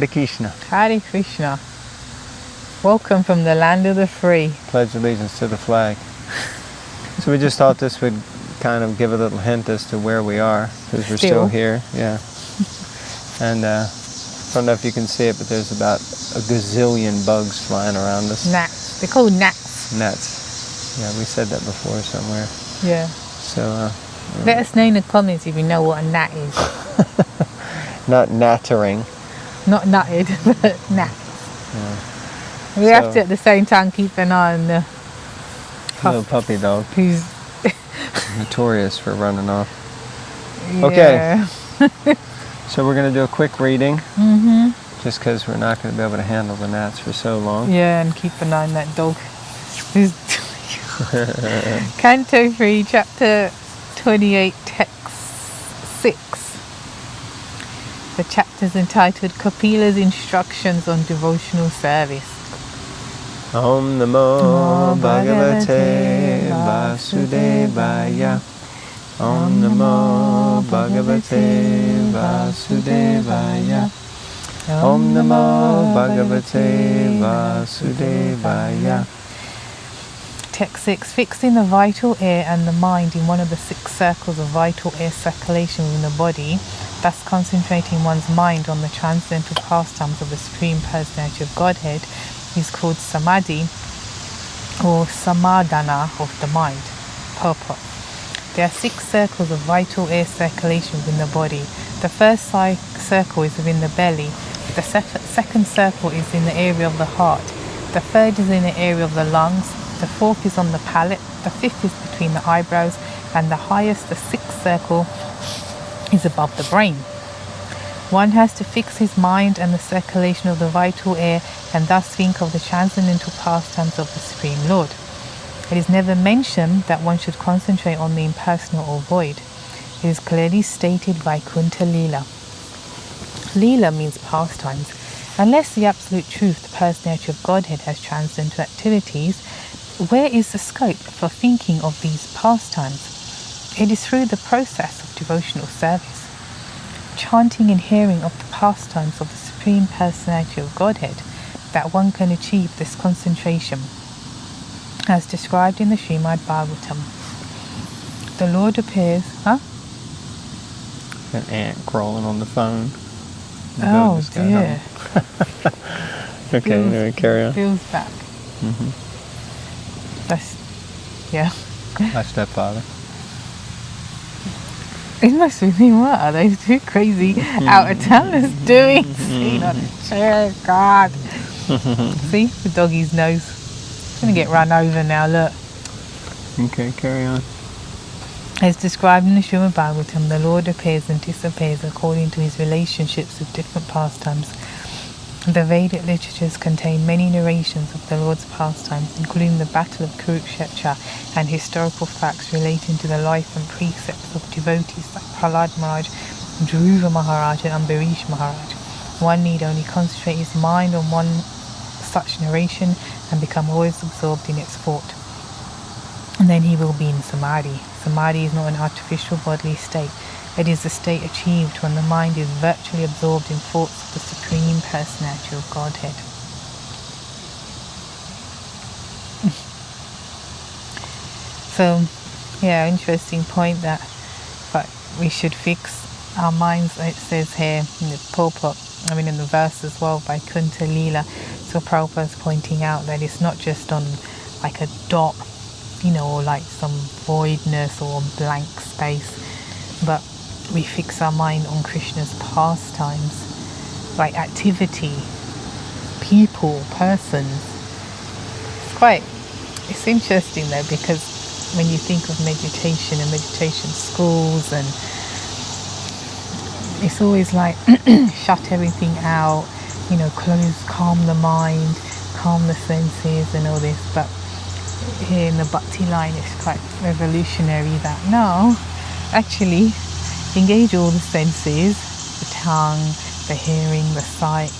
Hare Krishna. Hare Krishna. Welcome from the land of the free. Pledge allegiance to the flag. So we just thought this would kind of give a little hint as to where we are, because we're still here. Yeah. And I don't know if you can see it, but there's about a gazillion bugs flying around us. Gnats. They're called gnats. Gnats. Yeah, we said that before somewhere. Yeah. So let us know in the comments if you know what a gnat is. Not nattering. Not nutted, but gnats. Yeah. We have to at the same time keep an eye on the little puppy dog. Who's notorious for running off. Yeah. Okay. So we're going to do a quick reading. Just because we're not going to be able to handle the gnats for so long. Yeah, and keep an eye on that dog. Canto 3, Chapter 28, Text 6. The chapter is entitled Kapila's Instructions on Devotional Service. Om Namo Bhagavate Vasudevaya. Om Namo Bhagavate Vasudevaya. Om Namo Bhagavate Vasudevaya. Text 6. Fixing the vital air and the mind in one of the 6 circles of vital air circulation within the body, thus concentrating one's mind on the transcendental pastimes of the Supreme Personality of Godhead, is called Samadhi or Samadhana of the mind. Purport. There are 6 circles of vital air circulation within the body. The first circle is within the belly. The second circle is in the area of the heart. The third is in the area of the lungs. The fourth is on the palate. The fifth is between the eyebrows. And the highest, the 6th circle, is above the brain. One has to fix his mind and the circulation of the vital air and thus think of the transcendental pastimes of the Supreme Lord. It is never mentioned that one should concentrate on the impersonal or void. It is clearly stated by Kunta Lila. Lila means pastimes. Unless the absolute truth, the personality of Godhead, has transcendental activities, where is the scope for thinking of these pastimes? It is through the process of devotional service, chanting and hearing of the pastimes of the Supreme Personality of Godhead, that one can achieve this concentration, as described in the Srimad Bhagavatam. The Lord appears... An ant crawling on the phone. Oh dear. Okay, anyway, carry on. Feels back. That's... yeah. My stepfather. It must be me, what are those two crazy out of towners doing? Sitting on a chair, God. See, the doggy's nose. It's going to get run over now, look. Okay, carry on. As described in the Srimad Bhagavatam, the Lord appears and disappears according to his relationships with different pastimes. The Vedic literatures contain many narrations of the Lord's pastimes, including the Battle of Kurukshetra and historical facts relating to the life and precepts of devotees like Prahlad Maharaj, Dhruva Maharaj and Ambarish Maharaj. One need only concentrate his mind on one such narration and become always absorbed in its thought. And then he will be in Samadhi. Samadhi is not an artificial bodily state. It is the state achieved when the mind is virtually absorbed in thoughts of the Supreme Personality of Godhead. So, yeah, interesting point that, but we should fix our minds, it says here in the purport, in the verse as well by Kunta Lila. So Prabhupada is pointing out that it's not just on like a dot, or like some voidness or blank space, but we fix our mind on Krishna's pastimes, like activity, people, persons. It's interesting though, because when you think of meditation and meditation schools, and it's always like shut everything out, close, calm the mind, calm the senses and all this, but here in the Bhakti line it's quite revolutionary that no, actually engage all the senses, the tongue, the hearing, the sight,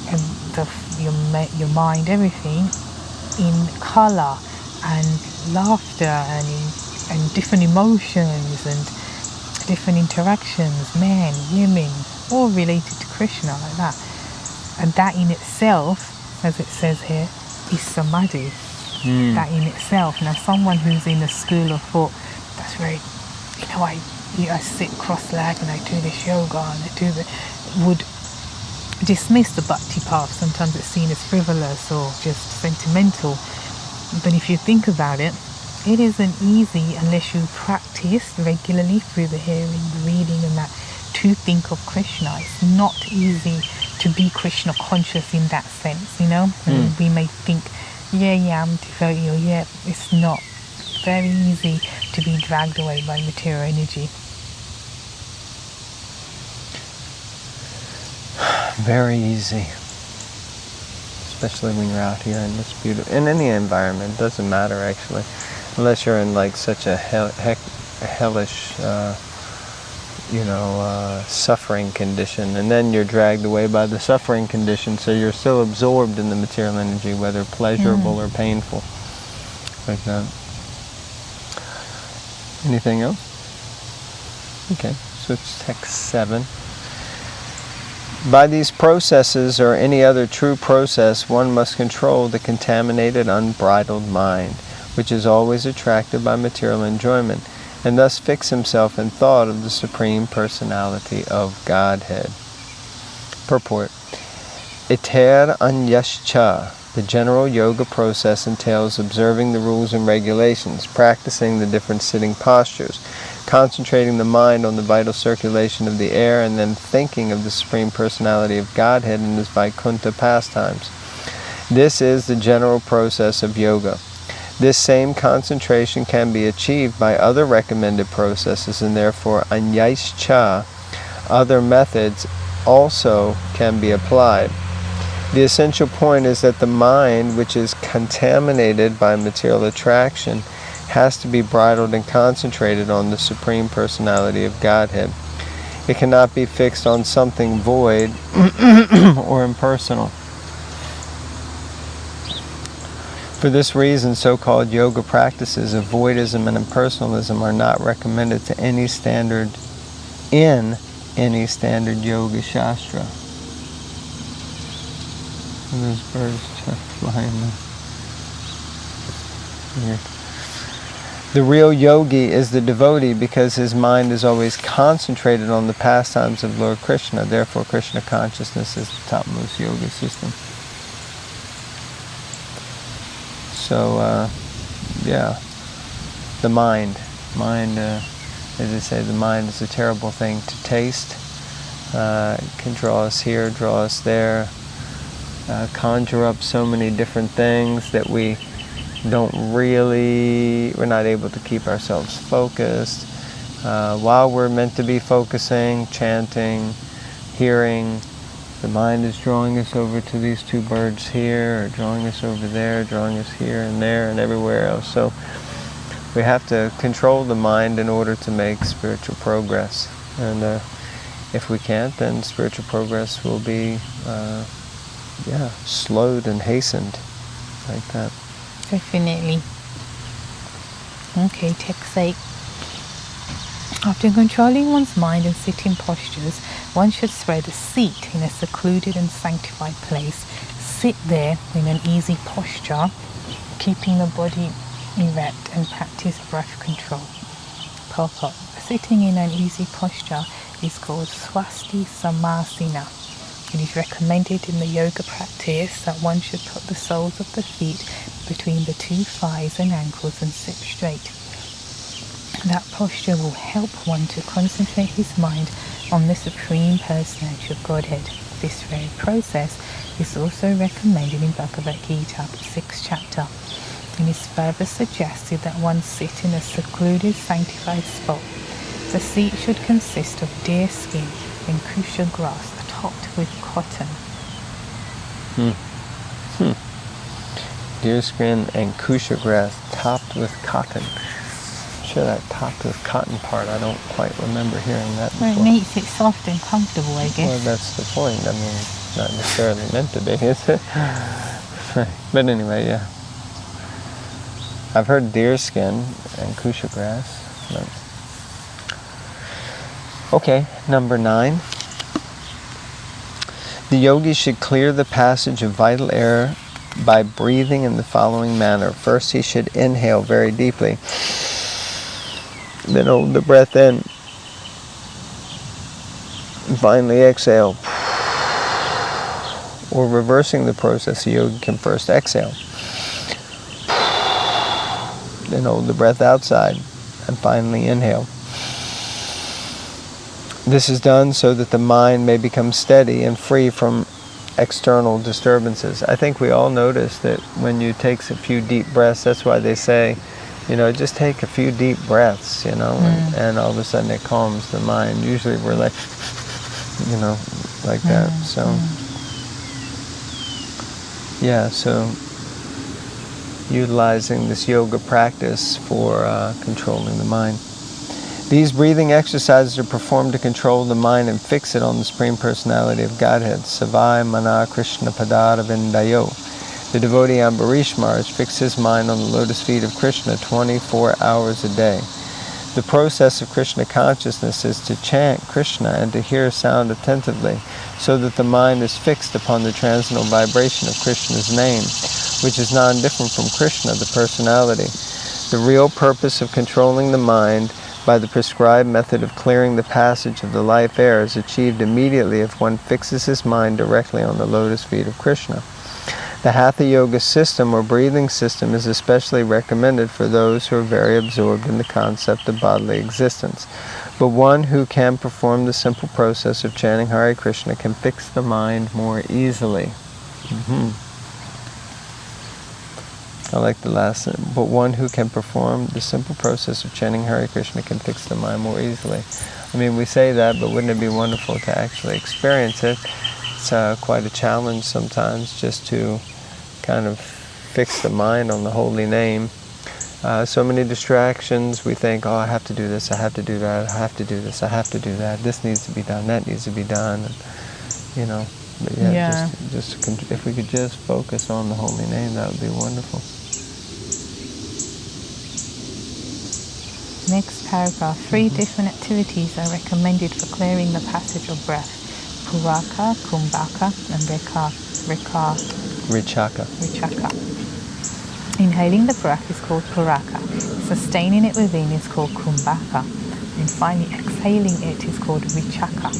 and your mind, everything, in colour and laughter and different emotions and different interactions, men, women, all related to Krishna like that. And that in itself, as it says here, is samadhi. That in itself. Now someone who's in a school of thought, that's very, I sit cross-legged and I do this yoga and I do that, would dismiss the bhakti path. Sometimes it's seen as frivolous or just sentimental. But if you think about it, it isn't easy unless you practice regularly through the hearing, the reading and that, to think of Krishna. It's not easy to be Krishna conscious in that sense, And we may think, I'm devotee, or it's not. Very easy to be dragged away by material energy. Very easy. Especially when you're out here in this beautiful, in any environment, it doesn't matter actually. Unless you're in like such a hellish, suffering condition, and then you're dragged away by the suffering condition, so you're so absorbed in the material energy, whether pleasurable or painful, like that. Anything else? Okay, so it's text 7. By these processes or any other true process, one must control the contaminated, unbridled mind, which is always attracted by material enjoyment, and thus fix himself in thought of the Supreme Personality of Godhead. Purport. Iter anyascha. The general yoga process entails observing the rules and regulations, practicing the different sitting postures, concentrating the mind on the vital circulation of the air, and then thinking of the Supreme Personality of Godhead in His Vaikuntha pastimes. This is the general process of yoga. This same concentration can be achieved by other recommended processes, and therefore anyascha, other methods, also can be applied. The essential point is that the mind, which is contaminated by material attraction, has to be bridled and concentrated on the Supreme Personality of Godhead. It cannot be fixed on something void or impersonal. For this reason, so-called yoga practices of voidism and impersonalism are not recommended to any standard yoga shastra. And those birds are flying there. The real yogi is the devotee because his mind is always concentrated on the pastimes of Lord Krishna. Therefore, Krishna consciousness is the topmost yoga system. So, the mind, as I say, the mind is a terrible thing to taste. It can draw us here, draw us there, conjure up so many different things that we're not able to keep ourselves focused. While we're meant to be focusing, chanting, hearing, the mind is drawing us over to these two birds here, or drawing us over there, drawing us here and there and everywhere else. So we have to control the mind in order to make spiritual progress. And if we can't, then spiritual progress will be slowed and hastened like that. Definitely. Okay, text 8. After controlling one's mind and sitting postures, one should spread a seat in a secluded and sanctified place. Sit there in an easy posture, keeping the body erect, and practice breath control. Purport. Sitting in an easy posture is called swasti samasina. It is recommended in the yoga practice that one should put the soles of the feet between the two thighs and ankles and sit straight. That posture will help one to concentrate his mind on the Supreme Personality of Godhead. This very process is also recommended in Bhagavad Gita, 6th chapter. It is further suggested that one sit in a secluded, sanctified spot. The seat should consist of deer skin and kusha grass topped with cotton. Deer skin and kusha grass topped with cotton. I'm sure that topped with cotton part, I don't quite remember hearing that before. Well, it makes it soft and comfortable, I guess. Well, that's the point. I mean, it's not necessarily meant to be, is it? But anyway, yeah. I've heard deer skin and kusha grass. But... Okay, number 9. The yogi should clear the passage of vital air by breathing in the following manner. First, he should inhale very deeply, then hold the breath in, and finally exhale. Or reversing the process, the yogi can first exhale, then hold the breath outside, and finally inhale. This is done so that the mind may become steady and free from external disturbances. I think we all notice that when you take a few deep breaths, that's why they say, just take a few deep breaths, and all of a sudden it calms the mind. Usually we're like, like that. So, so utilizing this yoga practice for controlling the mind. These breathing exercises are performed to control the mind and fix it on the Supreme Personality of Godhead. Savai Mana Krishna Padara Vindayo. The devotee Ambarish Maharaj fixed his mind on the lotus feet of Krishna 24 hours a day. The process of Krishna consciousness is to chant Krishna and to hear sound attentively, so that the mind is fixed upon the transcendental vibration of Krishna's name, which is non-different from Krishna, the personality. The real purpose of controlling the mind by the prescribed method of clearing the passage of the life air is achieved immediately if one fixes his mind directly on the lotus feet of Krishna. The Hatha Yoga system or breathing system is especially recommended for those who are very absorbed in the concept of bodily existence. But one who can perform the simple process of chanting Hare Krishna can fix the mind more easily. I like the last sentence. But one who can perform the simple process of chanting Hare Krishna can fix the mind more easily. I mean, we say that, but wouldn't it be wonderful to actually experience it? It's quite a challenge sometimes just to kind of fix the mind on the holy name. So many distractions. We think, I have to do this, I have to do that, I have to do this, I have to do that. This needs to be done, that needs to be done. And, but just if we could just focus on the holy name, that would be wonderful. Next paragraph. 3 different activities are recommended for clearing the passage of breath. Puraka, Kumbhaka, and Richaka. Inhaling the breath is called Puraka. Sustaining it within is called Kumbhaka. And finally exhaling it is called Richaka.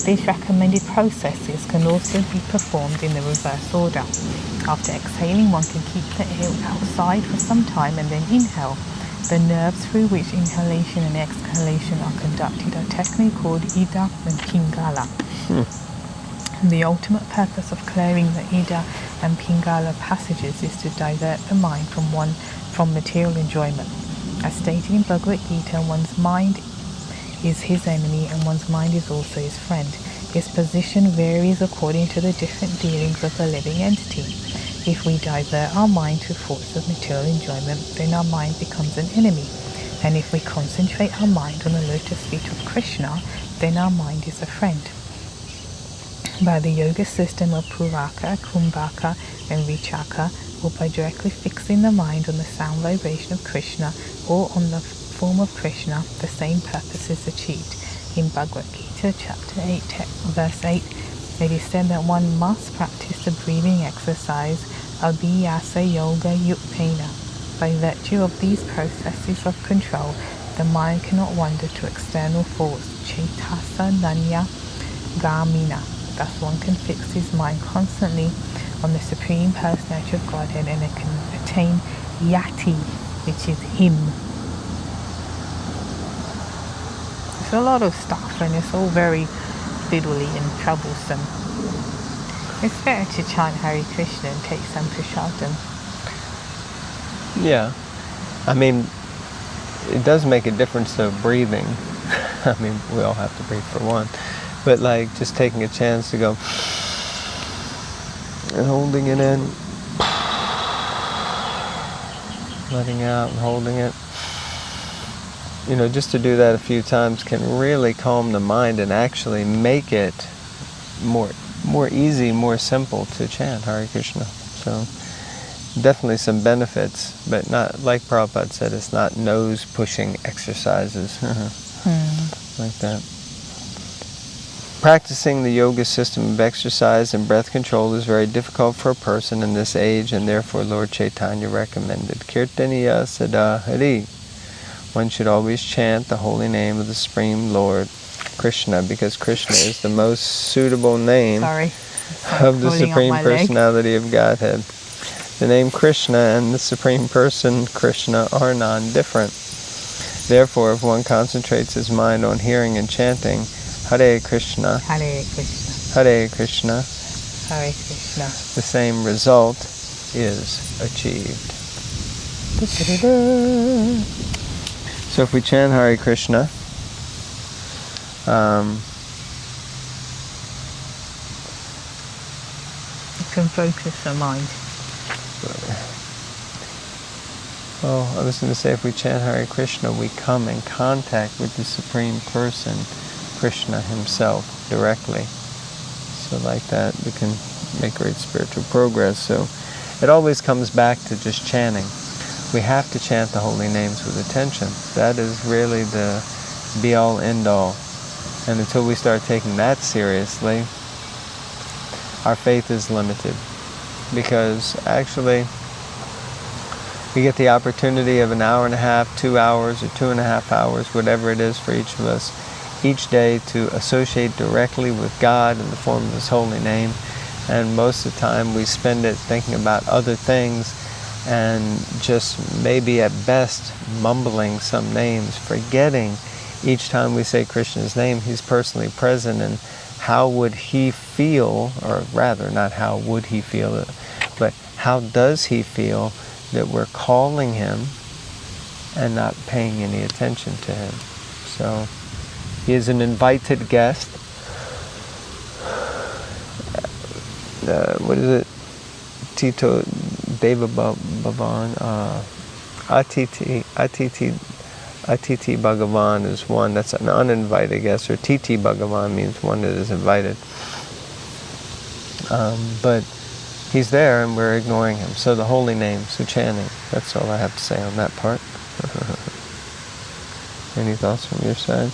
These recommended processes can also be performed in the reverse order. After exhaling, one can keep the air outside for some time and then inhale. The nerves through which inhalation and exhalation are conducted are technically called Ida and Pingala. The ultimate purpose of clearing the Ida and Pingala passages is to divert the mind from material enjoyment. As stated in Bhagavad Gita, one's mind is his enemy and one's mind is also his friend. His position varies according to the different dealings of the living entity. If we divert our mind to thoughts of material enjoyment, then our mind becomes an enemy. And if we concentrate our mind on the lotus feet of Krishna, then our mind is a friend. By the yoga system of Puraka, Kumbhaka, and Richaka, or by directly fixing the mind on the sound vibration of Krishna or on the form of Krishna, the same purpose is achieved. In Bhagavad Gita, chapter 8, verse 8, it is said that one must practice the breathing exercise Abhyasa Yoga Yuktena. By virtue of these processes of control, the mind cannot wander to external thoughts, Chaitasa Nanya Gamina. Thus one can fix his mind constantly on the Supreme Personality of Godhead and it can attain Yati, which is Him. It's a lot of stuff and it's all very fiddly and troublesome. It's better to chant Hare Krishna and take some prasadam. Yeah. I mean, it does make a difference though, breathing. I mean, we all have to breathe for one. But like just taking a chance to go and holding it in, letting out and holding it. Just to do that a few times can really calm the mind and actually make it more easy, more simple to chant Hare Krishna. So definitely some benefits, but not, like Prabhupada said, it's not nose pushing exercises like that. Practicing the yoga system of exercise and breath control is very difficult for a person in this age, and therefore Lord Chaitanya recommended Kirtaniya Sada Hari. One should always chant the holy name of the Supreme Lord Krishna, because Krishna is the most suitable name of the Supreme Personality of Godhead. The name Krishna and the Supreme Person Krishna are non-different. Therefore, if one concentrates his mind on hearing and chanting Hare Krishna, Hare Krishna, Hare Krishna, Hare Krishna, the same result is achieved. So if we chant Hare Krishna, you can focus the mind. Oh, I was going to say, if we chant Hare Krishna, we come in contact with the Supreme Person, Krishna himself, directly. So like that, we can make great spiritual progress. So it always comes back to just chanting. We have to chant the holy names with attention. That is really the be-all, end-all. And until we start taking that seriously, our faith is limited. Because actually, we get the opportunity of an hour and a half, 2 hours, or 2.5 hours, whatever it is for each of us, each day to associate directly with God in the form of His holy name. And most of the time we spend it thinking about other things and just maybe at best mumbling some names, forgetting each time we say Krishna's name, He's personally present, and how would He feel, or rather not how would He feel, but how does He feel that we're calling Him and not paying any attention to Him. So He is an invited guest. What is it? Tito Deva Bhavan, Atiti Bhagavan is one that's an uninvited guest, or Titi Bhagavan means one that is invited. But He's there and we're ignoring Him. So the holy names, so chanting. That's all I have to say on that part. Any thoughts from your side?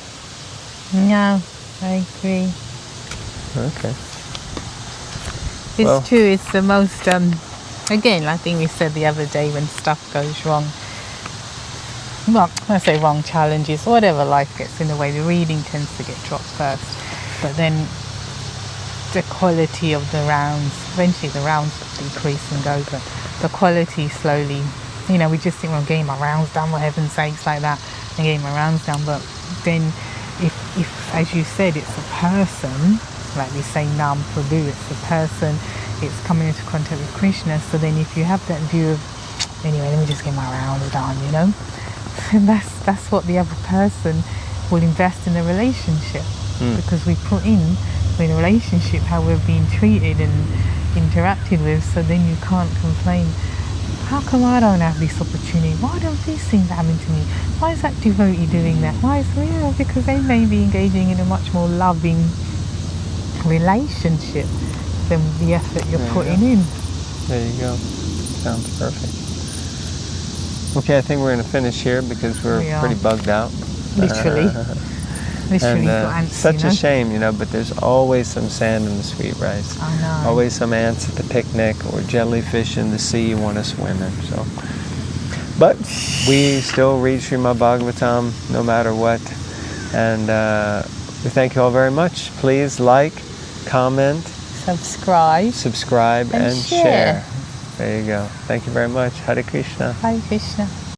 No, I agree. Okay. It's true, it's the most, again, I think we said the other day, when stuff goes wrong, well, I say wrong, challenges, whatever, life gets in the way, the reading tends to get dropped first. But then the quality of the rounds, eventually the rounds decrease and go, but the quality slowly, we just think, well, I'm getting my rounds done, for heaven's sakes, like that, and getting my rounds done. But then if as you said, it's a person, like we say Nam Prabhu, it's a person, it's coming into contact with Krishna. So then if you have that view of, anyway, let me just get my rounds done, and that's what the other person will invest in the relationship. Because we put in a relationship how we're being treated and interacted with, so then you can't complain, how come I don't have this opportunity? Why don't these things happen to me? Why is that devotee doing that? Why is because they may be engaging in a much more loving relationship than the effort you're putting in. There you go. Sounds perfect. Okay, I think we're going to finish here because we're pretty bugged out. Literally. Literally. And such a shame, but there's always some sand in the sweet rice. I know. Always some ants at the picnic or jellyfish in the sea you want to swim in. So, but we still read Srimad Bhagavatam no matter what. And we thank you all very much. Please like, comment, subscribe and share. There you go. Thank you very much. Hare Krishna. Hare Krishna.